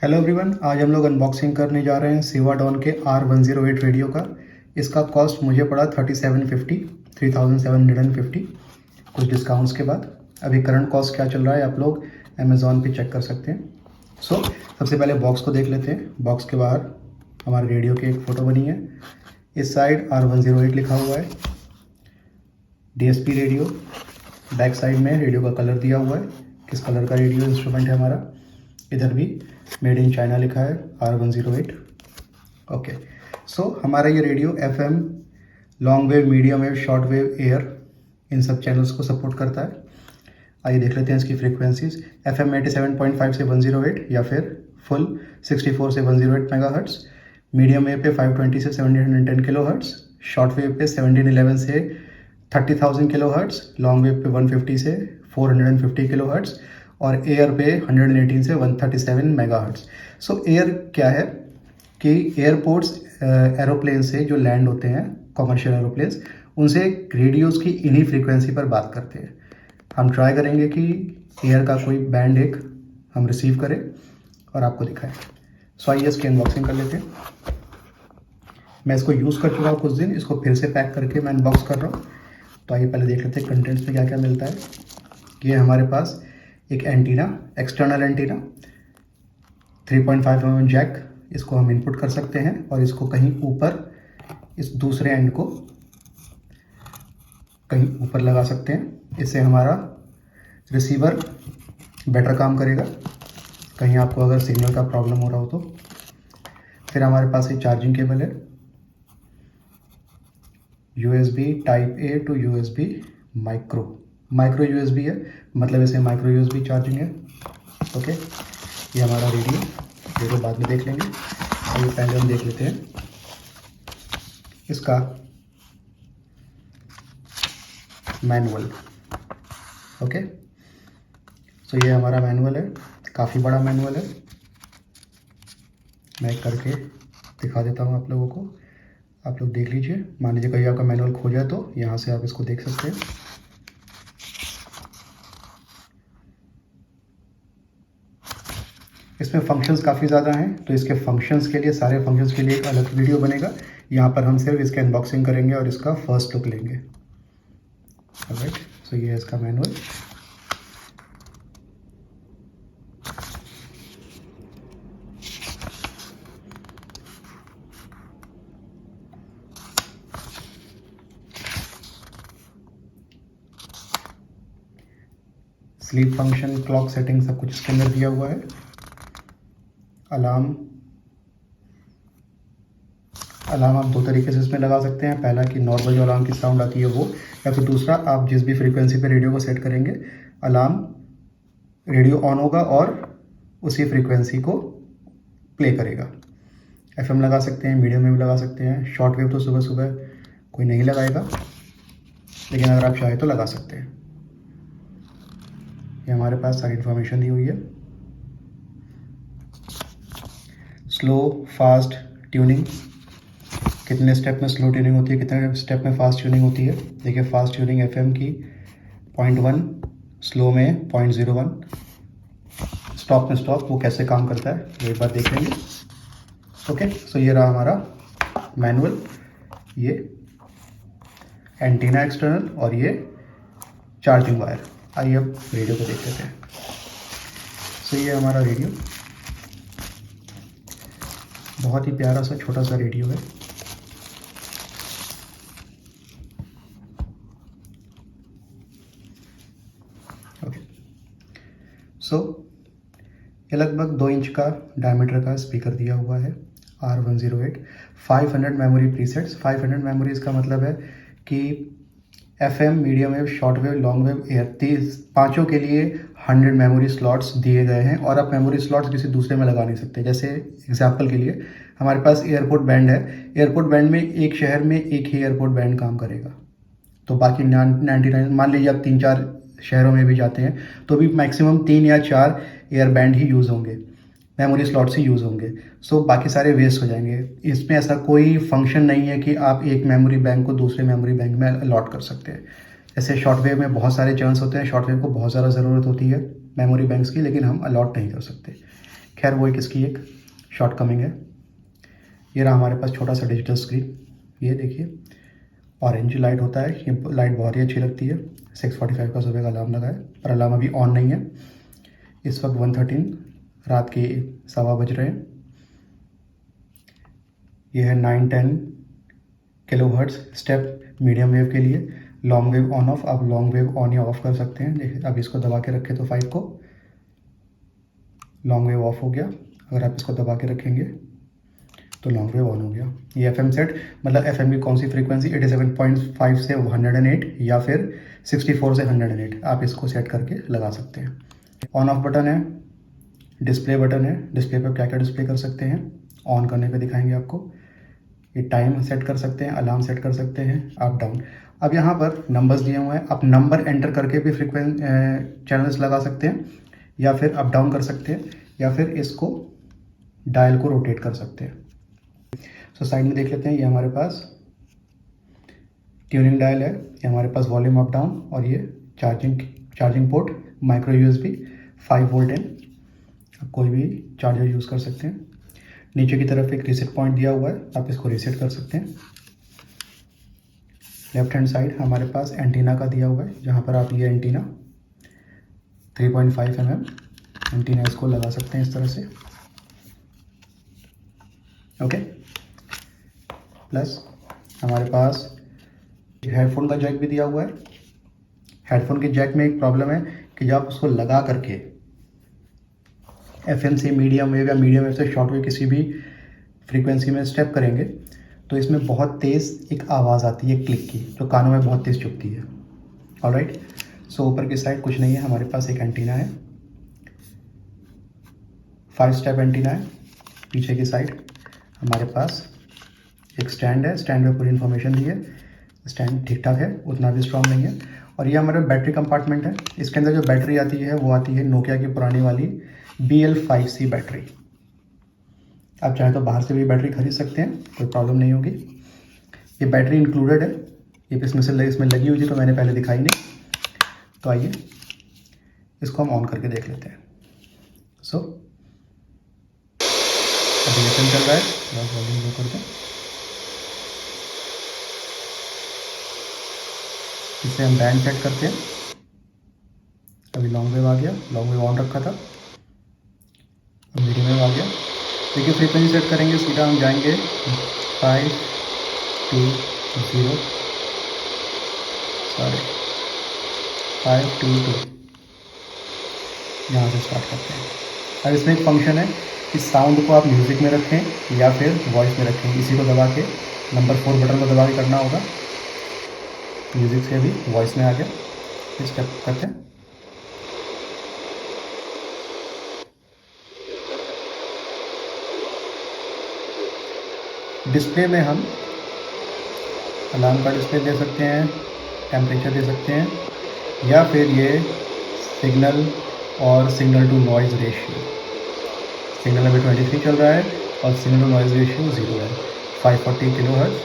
Hello everyone, आज हम लोग अनबॉक्सिंग करने जा रहे हैं सेवाडॉन के R108 रेडियो का। इसका कॉस्ट मुझे पड़ा 3750 कुछ डिस्काउंट्स के बाद। अभी करंट कॉस्ट क्या चल रहा है आप लोग अमेज़ॉन पे चेक कर सकते हैं। सबसे पहले बॉक्स को देख लेते हैं। बॉक्स के बाहर हमारे रेडियो की एक फ़ोटो बनी है। इस साइड R108 लिखा हुआ है, DSP रेडियो। बैक साइड में रेडियो का कलर दिया हुआ है, किस कलर का रेडियो इंस्ट्रूमेंट है हमारा। इधर भी मेड इन चाइना लिखा है R108। ओके, हमारा ये radio FM, long wave, medium wave, short wave, air, इन सब चैनल्स को सपोर्ट करता है। आइए देख लेते हैं इसकी फ्रीक्वेंसीज। FM 87.5 से 108 या फिर फुल 64 से 108 मेगाहर्ट्ज़। मीडियम वेव पे 520 से 710 किलोहर्ट्ज़। शॉर्ट वेव पे 1711 से 30,000 किलोहर्ट्ज़। लॉन्ग वेव पे 150 से 450 किलोहर्ट्ज़ और एयर पे 118 से 137 मेगाहर्ट्ज़। एयर क्या है कि एयरपोर्ट्स, एरोप्लेन से जो लैंड होते हैं, कॉमर्शियल एरोप्लेन्स, उनसे रेडियोज़ की इन्हीं फ्रीक्वेंसी पर बात करते हैं। हम ट्राई करेंगे कि एयर का कोई बैंड एक हम रिसीव करें और आपको दिखाएं। आइए इसकी अनबॉक्सिंग कर लेते हैं। मैं इसको यूज़ कर चुका हूँ कुछ दिन, इसको फिर से पैक करके मैं अनबॉक्स कर रहा हूँ। तो आइए पहले देख लेते हैं कंटेंट्स में क्या क्या मिलता है। ये हमारे पास एक antenna, external antenna, 3.5 mm jack, इसको हम इनपुट कर सकते हैं और इसको कहीं ऊपर, इस दूसरे एंड को कहीं ऊपर लगा सकते हैं। इससे हमारा रिसीवर बेटर काम करेगा, कहीं आपको अगर सिग्नल का प्रॉब्लम हो रहा हो तो। फिर हमारे पास एक चार्जिंग केबल है, USB type A to USB micro USB है, मतलब इसे माइक्रो USB चार्जिंग है। ओके, ये हमारा रेडियो बाद में देख लेंगे। और पहले हम देख लेते हैं इसका मैनुअल। ओके, ये हमारा मैनुअल है, काफ़ी बड़ा मैनुअल है। मैं करके दिखा देता हूँ आप लोगों को, आप लोग देख लीजिए। मान लीजिए कहीं आपका मैनुअल खो जाए तो यहाँ से आप इसको देख सकते हैं। इसमें फंक्शंस काफ़ी ज़्यादा हैं, तो इसके फंक्शंस के लिए, सारे फंक्शंस के लिए एक अलग वीडियो बनेगा। यहाँ पर हम सिर्फ इसके अनबॉक्सिंग करेंगे और इसका फर्स्ट लुक लेंगे। ऑलराइट, ये है इसका manual. Sleep function, clock setting, सब कुछ इसके अंदर दिया हुआ है। अलार्म आप दो तरीके से इसमें लगा सकते हैं। पहला कि नॉर्मल जो अलार्म की साउंड आती है वो, या फिर दूसरा आप जिस भी फ्रीक्वेंसी पे रेडियो को सेट करेंगे, अलार्म रेडियो ऑन होगा और उसी फ्रीक्वेंसी को प्ले करेगा। FM लगा सकते हैं, मीडियम वेव लगा सकते हैं। शॉर्ट वेव तो सुबह सुबह कोई नहीं लगाएगा, लेकिन अगर आप चाहें तो लगा सकते हैं। ये हमारे पास सारी इन्फॉर्मेशन दी हुई है। स्लो फास्ट ट्यूनिंग, कितने स्टेप में स्लो ट्यूनिंग होती है, कितने स्टेप में फास्ट ट्यूनिंग होती है। देखिए, फास्ट ट्यूनिंग FM की 0.1, स्लो में 0.01, स्टॉप में स्टॉप, वो कैसे काम करता है वो एक बार देख लेंगे। ओके, ये रहा हमारा मैनुअल, ये एंटीना एक्सटर्नल और ये चार्जिंग वायर। आइए अब रेडियो को देख लेते हैं। ये हमारा रेडियो, बहुत ही प्यारा सा छोटा सा रेडियो है। ओके, ये लगभग 2 इंच का डायमीटर का स्पीकर दिया हुआ है। R108, 500 memory presets. 500 मेमोरीज का मतलब है कि FM, medium wave, short wave, long wave, air, 5 के लिए 100 मेमोरी स्लॉट्स दिए गए हैं और आप मेमोरी स्लॉट्स किसी दूसरे में लगा नहीं सकते। जैसे एग्जांपल के लिए हमारे पास एयरपोर्ट बैंड है। एयरपोर्ट बैंड में एक शहर में एक ही एयरपोर्ट बैंड काम करेगा, तो बाकी 99, मान लीजिए आप 3-4 शहरों में भी जाते हैं तो भी मैक्सिमम 3 या 4 एयर बैंड ही यूज़ होंगे, मेमोरी स्लॉट्स ही यूज़ होंगे। बाकी सारे वेस्ट हो जाएंगे। इसमें ऐसा कोई फंक्शन नहीं है कि आप एक मेमोरी बैंक को दूसरे मेमोरी बैंक में अलॉट कर सकते हैं। जैसे शॉर्ट वेव में बहुत सारे चांस होते हैं, शॉर्ट वेव को बहुत ज़्यादा ज़रूरत होती है मेमोरी बैंक्स की, लेकिन हम अलॉट नहीं कर सकते। खैर वो एक इसकी एक शॉर्ट कमिंग है। ये रहा हमारे पास छोटा सा डिजिटल स्क्रीन। ये देखिए ऑरेंज लाइट होता है, ये लाइट बहुत ही अच्छी लगती है। 6:45 का सुबह का अलार्म लगा है, पर अलार्म अभी ऑन नहीं है। इस वक्त 1:13 रात के 1:15 बज रहे हैं। ये है 9-10 किलोहर्ट्ज़ स्टेप मीडियम वेव के लिए। लॉन्ग वेव ऑन ऑफ, आप लॉन्ग वेव ऑन या ऑफ कर सकते हैं। देखिए अब इसको दबा के रखें तो 5 को लॉन्ग वेव ऑफ हो गया। अगर आप इसको दबा के रखेंगे तो लॉन्ग वेव ऑन हो गया। ये FM सेट, मतलब FM की कौन सी फ्रीक्वेंसी 87.5 से 108 या फिर 64 से 108, आप इसको सेट करके लगा सकते हैं। ऑन ऑफ बटन है, डिस्प्ले बटन है। डिस्प्ले पर क्या क्या डिस्प्ले कर सकते हैं, ऑन करने पे दिखाएंगे आपको। ये टाइम सेट कर सकते हैं, अलार्म सेट कर सकते हैं, अप डाउन। अब यहाँ पर नंबर्स दिए हुए हैं, आप नंबर एंटर करके भी चैनल्स लगा सकते हैं, या फिर अप डाउन कर सकते हैं, या फिर इसको डायल को रोटेट कर सकते हैं। सो साइड में देख लेते हैं, ये हमारे पास ट्यूनिंग डायल है, ये हमारे पास वॉल्यूम अप डाउन, और ये charging port, micro USB 5 volt है। आप कोई भी चार्जर यूज़ कर सकते हैं। नीचे की तरफ एक रीसेट पॉइंट दिया हुआ है, आप इसको रीसेट कर सकते हैं। लेफ्ट हैंड साइड हमारे पास एंटीना का दिया हुआ है, जहाँ पर आप ये एंटीना 3.5 mm एंटीना इसको लगा सकते हैं इस तरह से। ओके, प्लस हमारे पास हेडफोन का जैक भी दिया हुआ है। हेडफोन के जैक में एक प्रॉब्लम है कि जब आप उसको लगा करके FM से मीडियम वेव या मीडियम वेव से शॉर्ट वेव किसी भी फ्रीक्वेंसी में स्टेप करेंगे तो इसमें बहुत तेज़ एक आवाज़ आती है क्लिक की, जो कानों में बहुत तेज़ चुभती है। ऑलराइट, सो ऊपर की साइड कुछ नहीं है, हमारे पास एक एंटीना है, 5 स्टेप एंटीना है। पीछे की साइड हमारे पास एक स्टैंड है, स्टैंड में पूरी इन्फॉर्मेशन दी है। स्टैंड ठीक ठाक है, उतना भी स्ट्रॉन्ग नहीं है। और ये हमारा बैटरी कंपार्टमेंट है। इसके अंदर जो बैटरी आती है वो आती है नोकिया की पुरानी वाली BL5C बैटरी। आप चाहे तो बाहर से भी बैटरी खरीद सकते हैं, कोई प्रॉब्लम नहीं होगी। ये बैटरी इंक्लूडेड है, ये इसमें लगी हुई थी तो मैंने पहले दिखाई नहीं। तो आइए इसको हम ऑन करके देख लेते हैं। सो अभी लेसन चल रहा है, वॉल्यूम लो कर दें। इससे हम बैंड सेट करते हैं। अभी लॉन्ग वेव आ गया, लॉन्ग वेव ऑन रखा था, अब मीडियम वेव आ गया। देखिए फ्रीक्वेंसी सेट करेंगे, सीधा हम जाएंगे 5 2 0 यहाँ से स्टार्ट करते हैं। अब इसमें एक फंक्शन है कि साउंड को आप म्यूज़िक में रखें या फिर वॉइस में रखें। इसी को दबा के नंबर 4 बटन को दबा के करना होगा। म्यूज़िक से भी वॉइस में आ गया, इस स्टेप करते हैं। डिस्प्ले में हम अलार्म का डिस्प्ले दे सकते हैं, टेम्परेचर दे सकते हैं, या फिर ये सिग्नल और signal to noise ratio. Signal अभी 23 चल रहा है और सिग्नल टू नॉइज़ रेशियो 0 है। 540 किलोहर्ट्ज़,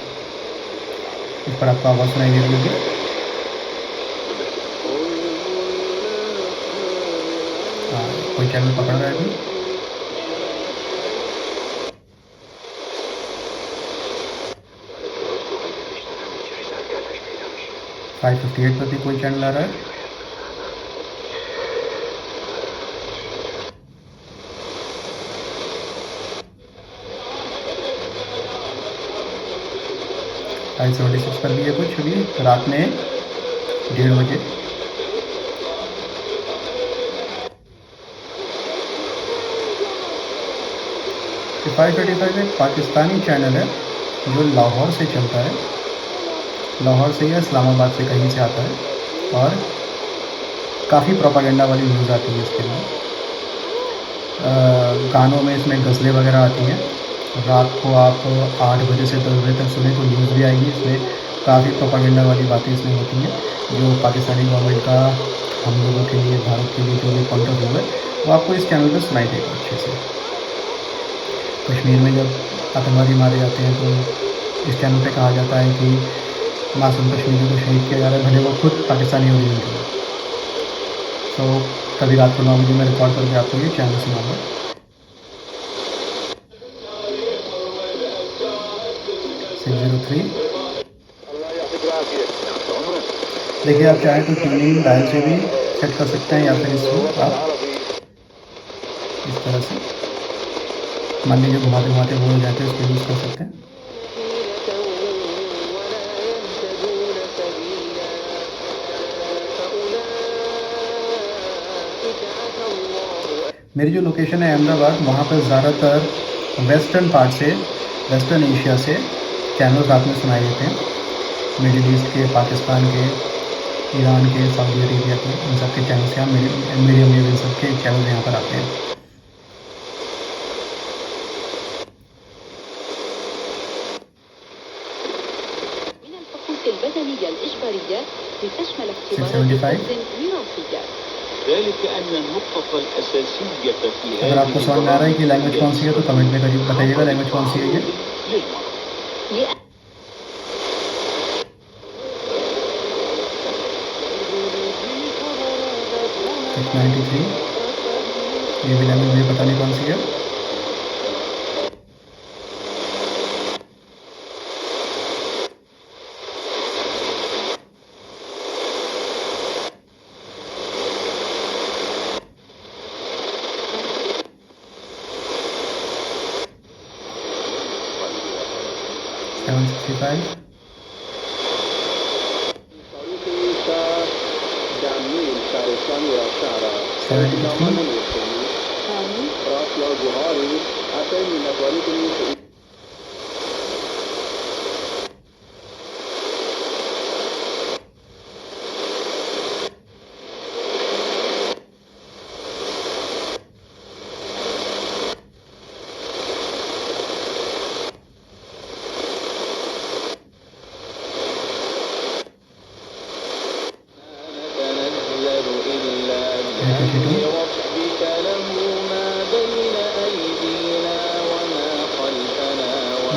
इस पर आपको आवाज़ सुनाई दे रही होगी। कोई चैनल पकड़ रहा है अभी। फाइव 58 पर भी कोई चैनल आ रहा है। फाइव 76 पर भी है कुछ, अभी रात में 1:30 बजे। तो 535 एक पाकिस्तानी चैनल है जो लाहौर से चलता है, लाहौर से या इस्लामाबाद से कहीं से आता है, और काफ़ी प्रोपागेंडा वाली न्यूज़ आती है इसके अंदर। गानों में इसमें गज़लें वगैरह आती हैं। रात को आप 8 बजे से 10 बजे तक सुने तो न्यूज़ भी आएगी। इसमें काफ़ी प्रोपागेंडा वाली बातें इसमें होती हैं, जो पाकिस्तानी गवर्नमेंट का हम लोगों के लिए, भारत के लिए जो भी पॉइंट ऑफ व्यू है वो आपको इस चैनल पर सुनाई देगा अच्छे से। कश्मीर में जब आतंकवादी मारे जाते हैं तो इस चैनल पे कहा जाता है कि मासूम कश्मीरी को शहीद किया जा रहा है, भले वो खुद पाकिस्तानी ओरिजिन के। तो कभी रात को 9 बजे मैं रिकॉर्ड करके आपको ये चैनल सुनाऊंगा। 503। देखिए आप चाहें तो ट्यूनिंग डायल से भी सेट कर सकते हैं, या फिर इसको आप इस तरह से मान लीजिए घुमाते घुमाते बोल हो जाते हैं, इसको यूज़ कर सकते हैं। मेरी जो लोकेशन है अहमदाबाद, वहाँ पर ज़्यादातर वेस्टर्न पार्ट से, वेस्टर्न एशिया से चैनल्स रात में सुनाई देते हैं। मिडिल ईस्ट के, पाकिस्तान के, ईरान के, सऊदी अरेबिया के, इन सब के चैनल्स यहाँ मीडियम वेव इन सब के चैनल्स यहाँ पर आते हैं। अगर आपको समझ में आ रहा है कि लैंग्वेज कौन सी है तो कमेंट में करिए, बताइएगा लैंग्वेज कौन सी है ये। 693, ये भी लैंग्वेज मुझे पता नहीं कौन सी है।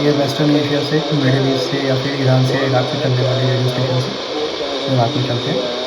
ये वेस्टर्न एशिया से, मिडिल ईस्ट से या फिर ईरान से, इराक से चलने वाले रेडियो स्टेशन से रात में चलते हैं।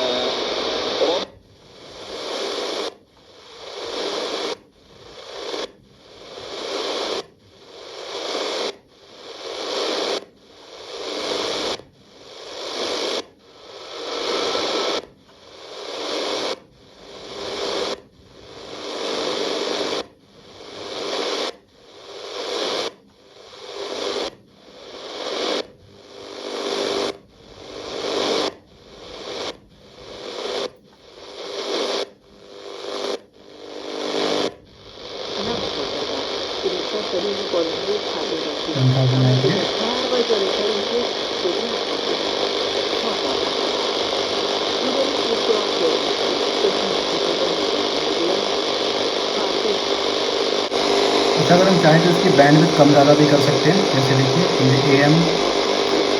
अच्छा, अगर हम चाहें तो इसकी बैंडविड्थ कम ज़्यादा भी कर सकते हैं। जैसे देखिए ये AM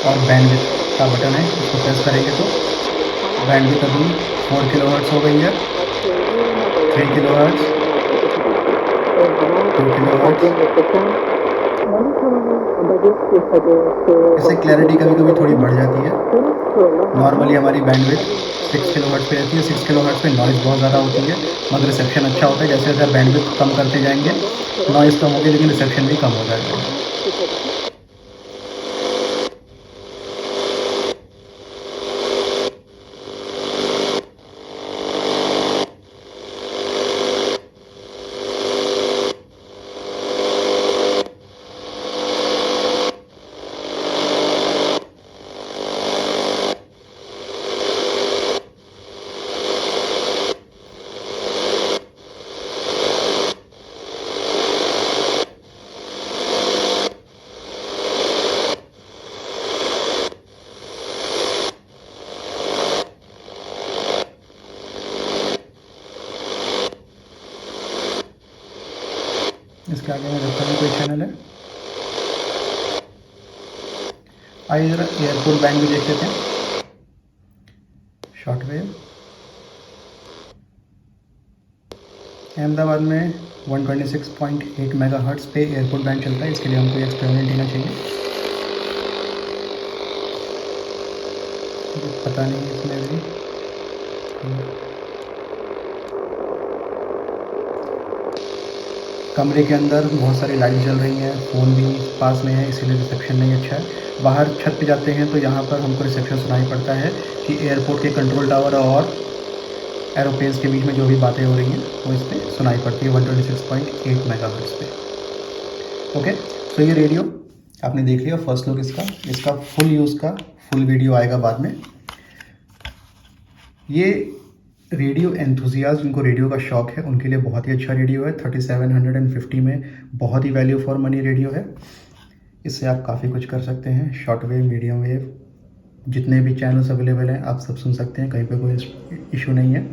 और बैंडविड्थ का बटन है, इसको प्रेस करेंगे तो बैंडविड्थ अभी 4 किलोहर्ट्ज़ हो गई है, 3 किलोहर्ट्ज़, 2 किलोहर्ट्ज़। इससे क्लैरिटी कभी कभी थोड़ी बढ़ जाती है। नॉर्मली हमारी बैंडविड्थ 6 किलोहर्ट्ज़ पे रहती है। 6 किलोहर्ट्ज़ पे नॉइज़ बहुत ज़्यादा होती है, मगर रिसेप्शन अच्छा होता है। जैसे जैसे बैंडविड्थ कम करते जाएंगे नॉइज़ कम होगी, लेकिन रिसेप्शन भी कम हो जाएगा। इसके आगे में देखता हूँ कोई चैनल है। आइए ज़रा एयरपोर्ट बैंड भी देख लेते हैं। शॉर्ट वेव अहमदाबाद में 126.8 मेगाहर्ट्ज़ पे एयरपोर्ट बैंड चलता है। इसके लिए हमको एक्सपेरिमेंट देना चाहिए। पता नहीं इसमें भी कमरे के अंदर बहुत सारी लाइट जल रही हैं, फ़ोन भी पास में है, इसीलिए रिसेप्शन नहीं अच्छा है। बाहर छत पे जाते हैं तो यहाँ पर हमको रिसेप्शन सुनाई पड़ता है कि एयरपोर्ट के कंट्रोल टावर और एरोप्लेन्स के बीच में जो भी बातें हो रही हैं वो इस पर सुनाई पड़ती है 126.8 मेगाहर्ट्ज़ पे। ओके, सो ये रेडियो आपने देख लिया फर्स्ट लुक इसका फुल यूज़ का फुल वीडियो आएगा बाद में। ये रेडियो एंथुजियास्ट जिनको रेडियो का शौक है उनके लिए बहुत ही अच्छा रेडियो है। 3750 में बहुत ही वैल्यू फॉर मनी रेडियो है। इससे आप काफ़ी कुछ कर सकते हैं, शॉर्ट वेव, मीडियम वेव, जितने भी चैनल्स अवेलेबल हैं आप सब सुन सकते हैं, कहीं पे कोई इशू नहीं है।